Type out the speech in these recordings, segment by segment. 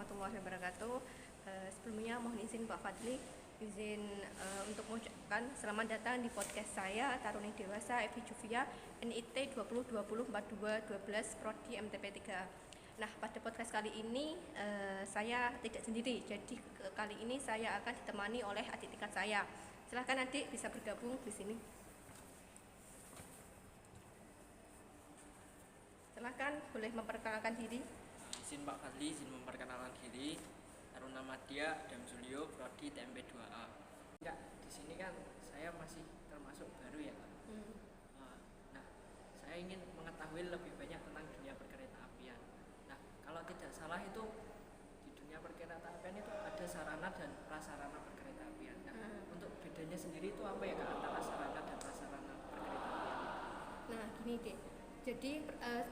warahmatullahi wabarakatuh. Sebelumnya mohon izin Pak Fadli, izin untuk mengucapkan selamat datang di podcast saya Taruni Dewasa Evi Juvia NIT 2020-42-12 Prodi MTP 3. Nah, pada podcast kali ini saya tidak sendiri. Jadi kali ini saya akan ditemani oleh adik tingkat saya. Silahkan adik bisa bergabung di sini. Silahkan boleh memperkenalkan diri. Izin Pak Fadli, izin memperkenalkan diri. Taruna Madya Dam Julio, Prodi TMP 2A. Enggak, di sini kan saya masih termasuk baru ya, Kak. Nah, saya ingin mengetahui lebih banyak tentang dunia perkereta-apian. Nah, kalau tidak salah itu di dunia perkereta-apian itu ada sarana dan prasarana perkereta-apian. Nah, untuk bedanya sendiri itu apa ya, Kak, antara sarana dan prasarana perkereta-apian? Nah, gini deh. Jadi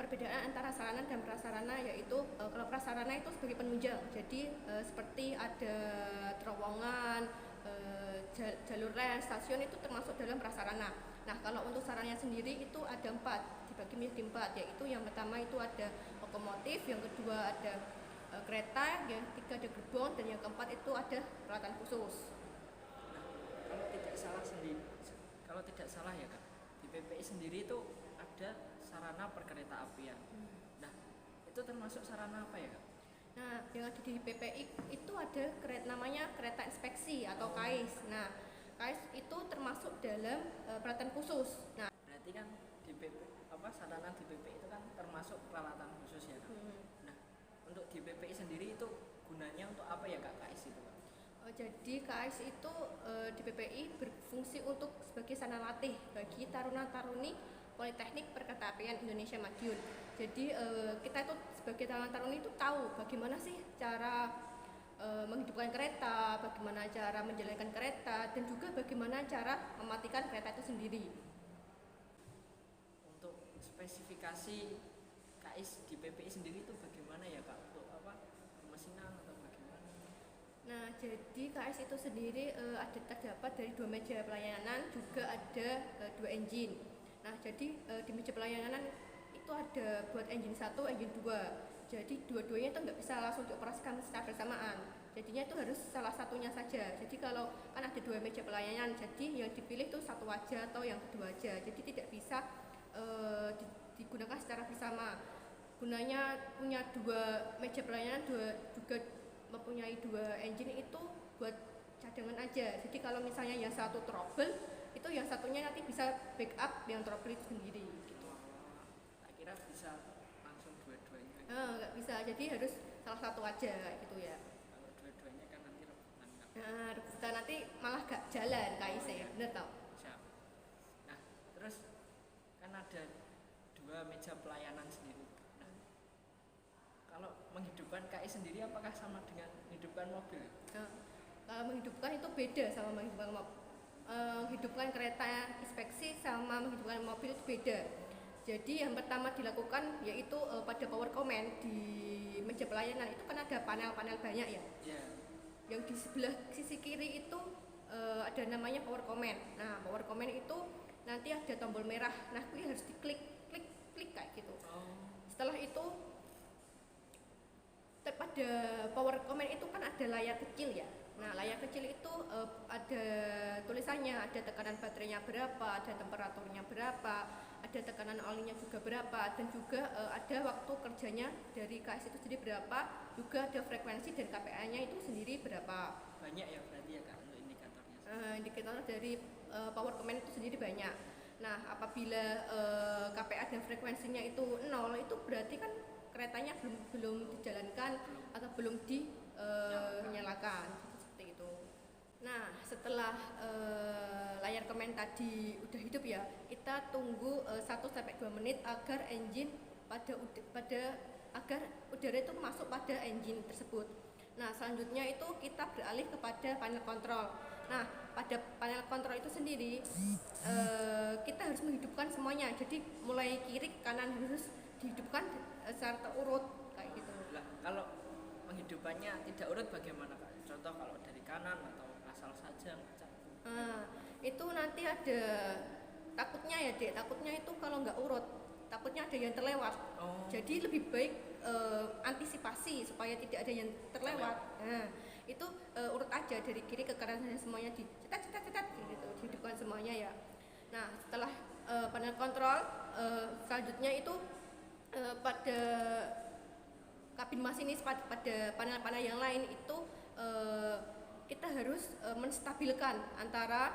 perbedaan antara sarana dan prasarana yaitu kalau prasarana itu sebagai penunjang. Jadi seperti ada terowongan, jalur rel, stasiun itu termasuk dalam prasarana. Nah, kalau untuk sarananya sendiri itu ada 4, dibagi menjadi 4, yaitu yang pertama itu ada lokomotif, yang kedua ada kereta, yang ketiga ada gerbong, dan yang keempat itu ada peralatan khusus. Nah, kalau tidak salah ya, Kak, di PPI sendiri itu ada sarana perkereta-apian. Nah, itu termasuk sarana apa ya, Kak? Nah, yang ada di PPI itu ada namanya kereta inspeksi atau KAIS. Nah, KAIS itu termasuk dalam peralatan khusus. Nah, Berarti kan di sarana di PPI itu kan termasuk peralatan khusus ya, Kak? Nah, untuk di PPI sendiri itu gunanya untuk apa ya, Kak, KAIS itu, Kak? Jadi KAIS itu di PPI berfungsi untuk sebagai sarana latih bagi taruna-taruni Politeknik Perkereta-apian Indonesia Madiun. Jadi kita itu sebagai taruna-taruni itu tahu bagaimana sih cara menghidupkan kereta, bagaimana cara menjalankan kereta, dan juga bagaimana cara mematikan kereta itu sendiri. Untuk spesifikasi KAIS di PPI sendiri itu bagaimana ya, Kak? Untuk apa? Pemesinan atau bagaimana? Nah, jadi KAIS itu sendiri terdapat dari 2 meja pelayanan, juga ada 2 engine. Nah, jadi di meja pelayanan itu ada buat engine 1, engine 2. Jadi dua-duanya itu nggak bisa langsung dioperasikan secara bersamaan. Jadinya itu harus salah satunya saja. Jadi kalau kan ada 2 meja pelayanan, jadi yang dipilih itu satu aja atau yang kedua aja. Jadi tidak bisa digunakan secara bersama. Gunanya punya 2 meja pelayanan, juga mempunyai 2 engine itu buat cadangan aja. Jadi kalau misalnya yang satu trouble, itu yang satunya nanti bisa backup yang trouble itu sendiri gitu. Tak kira bisa langsung dua-duanya. Nggak bisa, jadi harus salah satu aja gitu ya. Kalau dua-duanya kan nanti rebutan, Kak. Nah, rebutan nanti malah gak jalan KIC, bener tau? Siap. Nah, terus kan ada 2 meja pelayanan sendiri. Nah, kalau menghidupkan KAIS sendiri apakah sama dengan menghidupkan mobil? Kalau menghidupkan itu beda sama menghidupkan mobil. Menghidupkan kereta inspeksi sama menghidupkan mobil itu beda. Jadi yang pertama dilakukan yaitu pada power command di meja pelayanan itu kan ada panel-panel banyak ya. Yeah. Yang di sebelah sisi kiri itu ada namanya power command. Nah, power command itu nanti ada tombol merah. Nah, itu harus diklik, klik kayak gitu. Setelah itu pada power command itu kan ada layar kecil ya. Nah, layar kecil itu ada tulisannya, ada tekanan baterainya berapa, ada temperaturnya berapa, ada tekanan olinya juga berapa, dan juga ada waktu kerjanya dari KAIS itu sendiri berapa, juga ada frekuensi dan KPA-nya itu sendiri berapa. Banyak ya berarti ya, Kak, untuk indikatornya. Indikator dari power command itu sendiri banyak. Nah, apabila KPA dan frekuensinya itu 0, itu berarti kan keretanya belum dijalankan atau belum dinyalakan seperti itu. Nah, setelah layar command tadi udah hidup ya, kita tunggu 1-2 menit agar engine agar udara itu masuk pada engine tersebut. Nah, selanjutnya itu kita beralih kepada panel kontrol. Nah, pada panel kontrol itu sendiri kita harus menghidupkan semuanya. Jadi mulai kiri ke kanan harus dihidupkan secara terurut kayak gitu. Lah, kalau menghidupannya tidak urut bagaimana, Kak? Contoh kalau dari kanan atau asal saja ngacak. Itu nanti ada takutnya ya, Dek. Takutnya itu kalau nggak urut, takutnya ada yang terlewat. Jadi lebih baik antisipasi supaya tidak ada yang terlewat. Nah, itu urut aja dari kiri ke kanan semuanya cetat gitu, dihidupkan semuanya ya. Nah, setelah panel kontrol, selanjutnya itu pada kabin masinis, pada panel-panel yang lain itu kita harus menstabilkan antara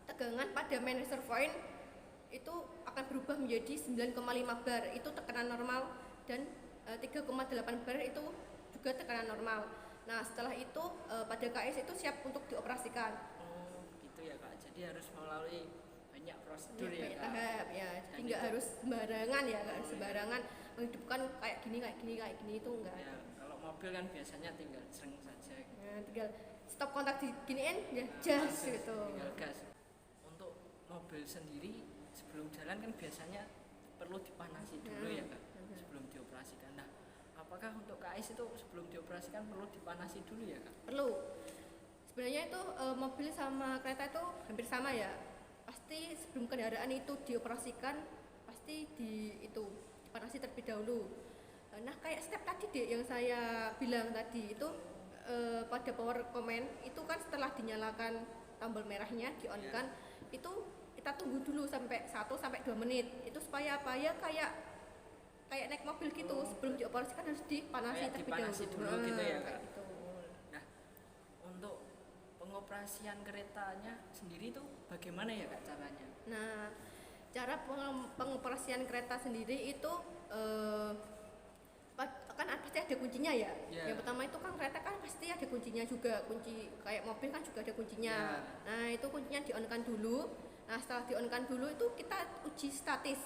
tegangan pada main reservoir itu akan berubah menjadi 9,5 bar itu tekanan normal, dan 3,8 bar itu juga tekanan normal. Nah, setelah itu pada KS itu siap untuk dioperasikan. Gitu ya Kak, jadi harus melalui banyak prosedur ya, banyak Kak. tahap ya, jadi nggak harus sembarangan ya, nggak harus sembarangan menghidupkan kayak gini itu enggak. Ya, kalau mobil kan biasanya tinggal sering saja gitu. Nah, tinggal stop kontak diginiin ya jas gitu. Tinggal gas. Untuk mobil sendiri sebelum jalan kan biasanya perlu dipanasi dulu ya Kak, sebelum dioperasikan. Nah, apakah untuk KS itu sebelum dioperasikan perlu dipanasi dulu ya Kak? Perlu. Sebenarnya itu mobil sama kereta itu hampir sama ya. Pasti sebelum kendaraan itu dioperasikan pasti dipanasi terlebih dahulu. Nah, kayak step tadi deh yang saya bilang tadi itu pada power command itu kan setelah dinyalakan tombol merahnya di-on-kan, itu kita tunggu dulu sampai 1-2 menit. Itu supaya apa ya, kayak naik mobil gitu, sebelum dioperasikan harus dipanasi terlebih dulu gitu ya Kak. Gitu. Nah, untuk pengoperasian keretanya sendiri itu bagaimana ya Kak caranya? Nah, cara pengoperasian kereta sendiri itu kan pasti ada kuncinya ya. Yang pertama itu kan kereta kan pasti ada kuncinya juga, kunci kayak mobil kan juga ada kuncinya. Nah, itu kuncinya di-on-kan dulu. Nah, setelah di-on-kan dulu itu kita uji statis.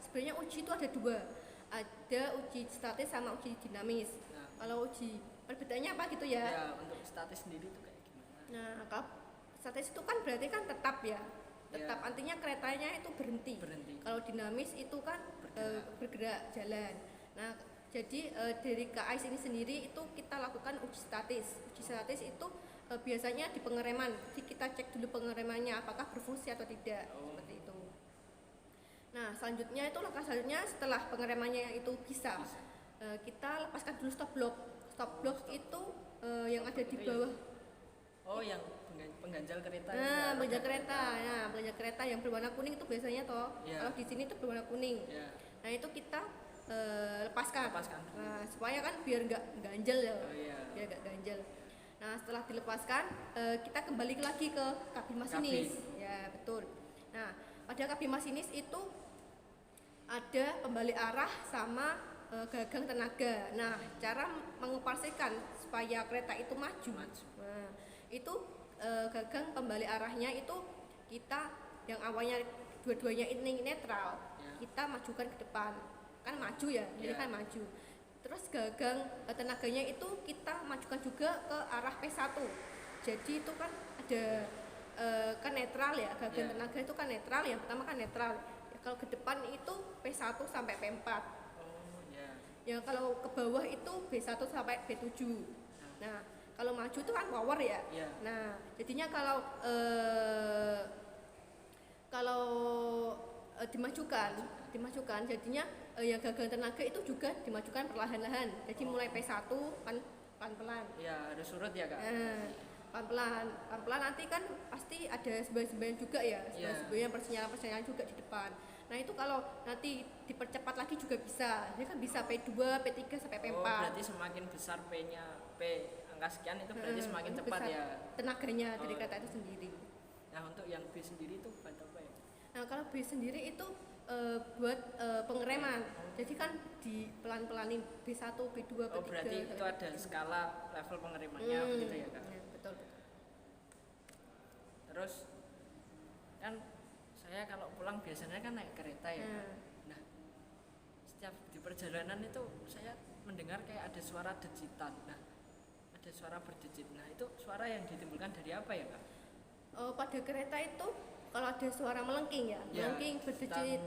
Sebenarnya uji itu ada dua, ada uji statis sama uji dinamis. Kalau uji perbedaannya apa gitu ya? Ya, untuk statis sendiri itu kayak gimana? Nah, kalau statis itu kan berarti kan tetap ya, tetap artinya keretanya itu berhenti. Kalau dinamis itu kan bergerak jalan. Nah, jadi dari KAIS ini sendiri itu kita lakukan uji statis. Uji statis itu biasanya di pengereman, jadi kita cek dulu pengeremannya apakah berfungsi atau tidak, seperti itu. Nah, selanjutnya itu langkah selanjutnya setelah pengeremannya itu bisa, kita lepaskan dulu stop block. Stop block itu yang ada di bawah. Oh, yang pengganjal kereta. Nah, pengganjal kereta. Nah, pengganjal kereta yang berwarna kuning itu biasanya toh. Kalau di sini itu berwarna kuning. Nah, itu kita lepaskan. Nah, supaya kan biar nggak ganjel ya. Biar nggak ganjel. Nah, setelah dilepaskan, kita kembali lagi ke kabin masinis. Ya, betul. Nah, pada kabin masinis itu ada pembalik arah sama gagang tenaga. Nah, cara mengoperasikan supaya kereta itu maju. Nah, itu gagang pembalik arahnya itu kita yang awalnya dua-duanya ini netral, kita majukan ke depan. Kan maju ya, jadi kan maju. Terus gagang tenaganya itu kita majukan juga ke arah P1. Jadi itu kan ada kan netral ya, gagang tenaga itu kan netral, yang pertama kan netral. Ya, kalau ke depan itu P1 sampai P4. Ya, kalau ke bawah itu B1 sampai B7. Nah, kalau maju itu kan power ya. Nah, jadinya kalau dimajukan jadinya yang gagang tenaga itu juga dimajukan perlahan-lahan. Jadi mulai P1 kan pelan-pelan. Ya, harus surut ya Kak. Pelan-pelan nanti kan pasti ada sembahyang juga ya, sembahyang persinyalan juga di depan. Nah, itu kalau nanti dipercepat lagi juga bisa. Jadi kan bisa P2, P3 sampai P4. Oh, berarti semakin besar P-nya, P angka sekian itu berarti semakin cepat ya tenaganya dari kereta itu sendiri. Nah, untuk yang B sendiri itu buat apa ya? Nah, kalau B sendiri itu buat pengereman. Jadi kan di pelan-pelanin B1, B2, B3. Oh, berarti itu ada skala level pengeremannya begitu ya Kak? Betul. Terus kan saya kalau pulang biasanya kan naik kereta ya. Nah, setiap di perjalanan itu saya mendengar kayak ada suara dejitan. Nah, ada suara berdejit. Nah, itu suara yang ditimbulkan dari apa ya Kak? Pada kereta itu kalau ada suara melengking ya, melengking berdejit,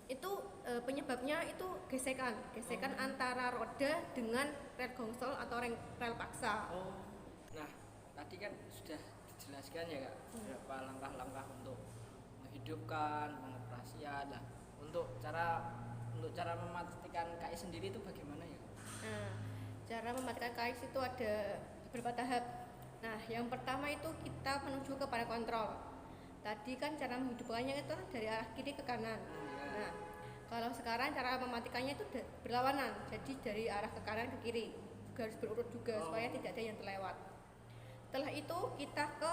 itu penyebabnya itu gesekan antara roda dengan rel gongsol atau rel paksa. Nah, tadi kan sudah dijelaskan ya Kak, beberapa langkah-langkah untuk menghidupkan, pengoperasian. Nah, untuk cara untuk cara mematikan KX sendiri itu bagaimana ya? Nah, cara mematikan KX itu ada beberapa tahap. Nah, yang pertama itu kita menuju ke panel kontrol. Tadi kan cara menghidupkannya itu dari arah kiri ke kanan. Nah, kalau sekarang cara mematikannya itu berlawanan, jadi dari arah ke kanan ke kiri, harus berurut juga supaya tidak ada yang terlewat. Setelah itu kita ke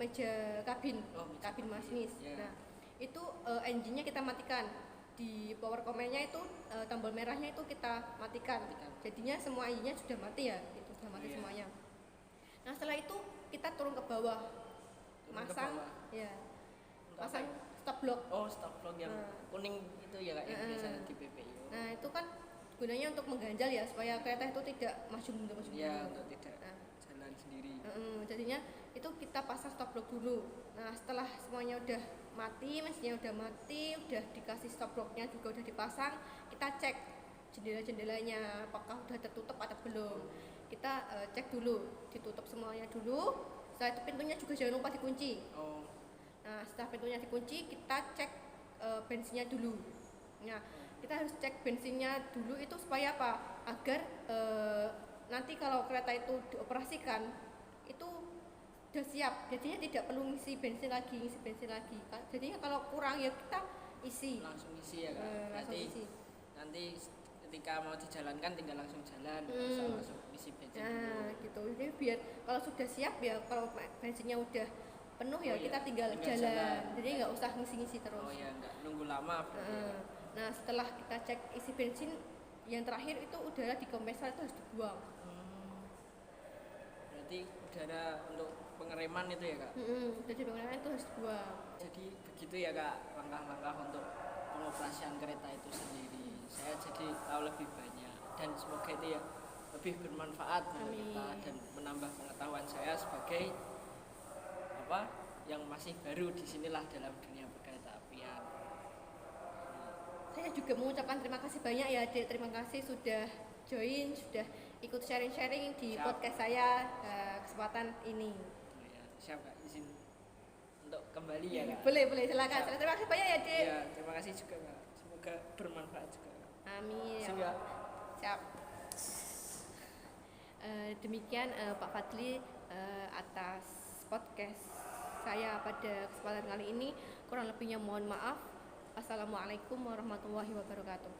meja kabin masinis. Nah, itu engine-nya kita matikan. Di power command-nya itu tombol merahnya itu kita matikan. Jadinya semua engine-nya sudah mati ya, itu sudah mati semuanya. Nah, setelah itu kita turun ke bawah, masang stop block. Stop block yang kuning itu ya Kak, yang biasa di PPI. Nah, itu kan gunanya untuk mengganjal ya, supaya kereta itu tidak maju mundur. Iya, untuk tidak jalan sendiri. Jadinya itu kita pasang stop block dulu. Nah, setelah semuanya udah mati, mesinnya udah mati, udah dikasih stop blocknya juga udah dipasang, kita cek jendela-jendelanya apakah udah tertutup atau belum. Kita cek dulu, ditutup semuanya dulu. Setelah itu pintunya juga jangan lupa dikunci. Nah, setelah pintunya dikunci, kita cek bensinnya dulu. Nah, kita harus cek bensinnya dulu itu supaya apa? Agar nanti kalau kereta itu dioperasikan itu sudah siap, jadinya tidak perlu ngisi bensin lagi. Jadinya kalau kurang ya kita langsung isi ya Kak. Nanti ketika mau dijalankan tinggal langsung jalan, langsung isi bensin dulu. Gitu. Jadi biar kalau sudah siap ya, kalau bensinnya udah penuh ya kita tinggal jalan. Jadi nggak usah ngisi-ngisi terus. Nggak nunggu lama. Nah, setelah kita cek isi bensin, yang terakhir itu udara di kompresor itu harus dibuang. Berarti udara untuk pengereman itu ya Kak? Jadi pengereman itu harus dibuang. Jadi begitu ya Kak, langkah-langkah untuk pengoperasian kereta itu sendiri. Saya jadi tahu lebih banyak dan semoga itu ya lebih bermanfaat untuk kita dan menambah pengetahuan saya sebagai yang masih baru di sinilah dalam dunia perkereta apian. Saya juga mengucapkan terima kasih banyak ya Dek, terima kasih sudah join, sudah ikut sharing-sharing di podcast saya kesempatan ini. Siap Kak, izin untuk kembali ya Kak. Boleh silakan. Terima kasih banyak ya Dek. Ya, terima kasih juga Kak. Semoga bermanfaat juga. Amin. Ya. Siap. Demikian Pak Fadli atas podcast saya pada kesempatan kali ini. Kurang lebihnya mohon maaf. Assalamualaikum warahmatullahi wabarakatuh.